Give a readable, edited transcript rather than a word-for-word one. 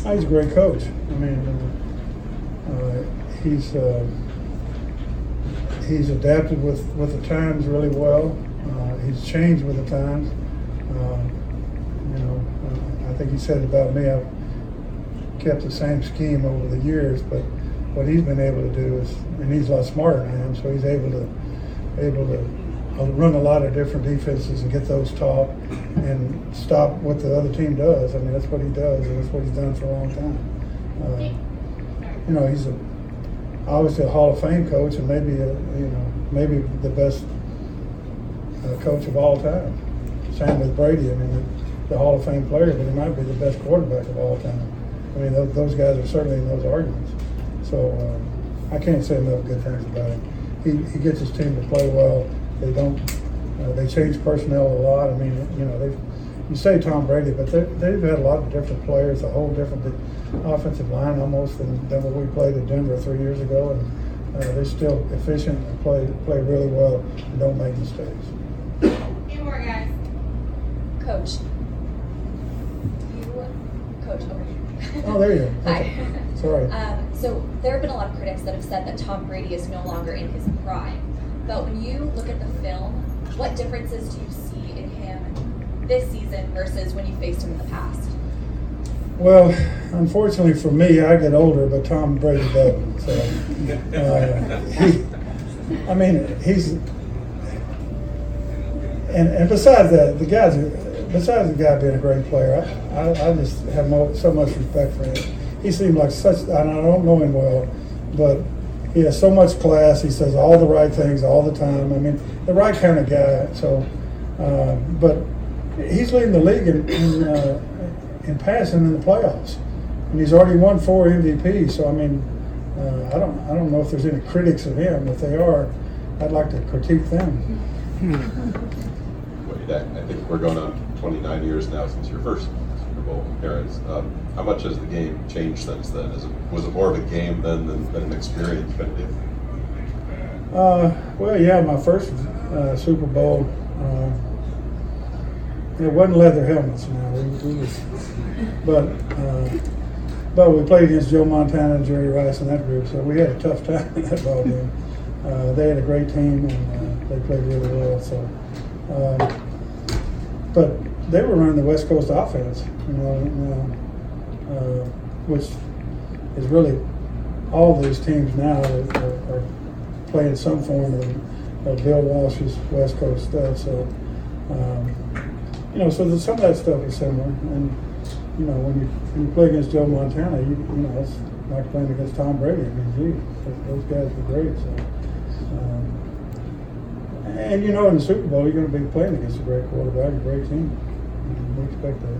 He's a great coach. I mean, he's adapted with the times really well. He's changed with the times. I think he said about me, I've kept the same scheme over the years, but what he's been able to do is, and he's a lot smarter than I am, so he's able to run a lot of different defenses and get those taught and stop what the other team does. I mean, that's what he does, and that's what he's done for a long time. He's obviously a Hall of Fame coach, and maybe the best coach of all time. Same with Brady. I mean, the Hall of Fame player, but he might be the best quarterback of all time. I mean, those guys are certainly in those arguments. So I can't say enough good things about him. He gets his team to play well. They change personnel a lot. I mean, you say Tom Brady, but they've had a lot of different players, a whole different offensive line almost than what we played at Denver 3 years ago, and they're still efficient and play really well and don't make mistakes. Few more guys. Coach. Coach, over here. Oh, there you go. Hi. Okay. Sorry. So there have been a lot of critics that have said that Tom Brady is no longer in his prime. But when you look at the film, what differences do you see in him this season versus when you faced him in the past? Well, unfortunately for me, I get older, but Tom Brady doesn't. So, he's and besides that, besides the guy being a great player, I just have so much respect for him. He seems like and I don't know him well, but he has so much class. He says all the right things all the time. I mean, the right kind of guy. So, but he's leading the league in passing in the playoffs, and he's already won 4 MVPs. So I mean, I don't know if there's any critics of him. If they are, I'd like to critique them. I think we're going on 29 years now since your first Super Bowl appearance. How much has the game changed since then? Was it more of a game then than an experience? Well, yeah, my first Super Bowl, it wasn't leather helmets. But we played against Joe Montana and Jerry Rice in that group, so we had a tough time in that ball game. They had a great team, and they played really well. So, but they were running the West Coast offense, which is really all these teams now are playing some form of Bill Walsh's West Coast stuff. So, so some of that stuff is similar. And when you play against Joe Montana, it's like playing against Tom Brady. I mean, those guys were great. So, and in the Super Bowl, you're going to be playing against a great quarterback, a great team. We expect that.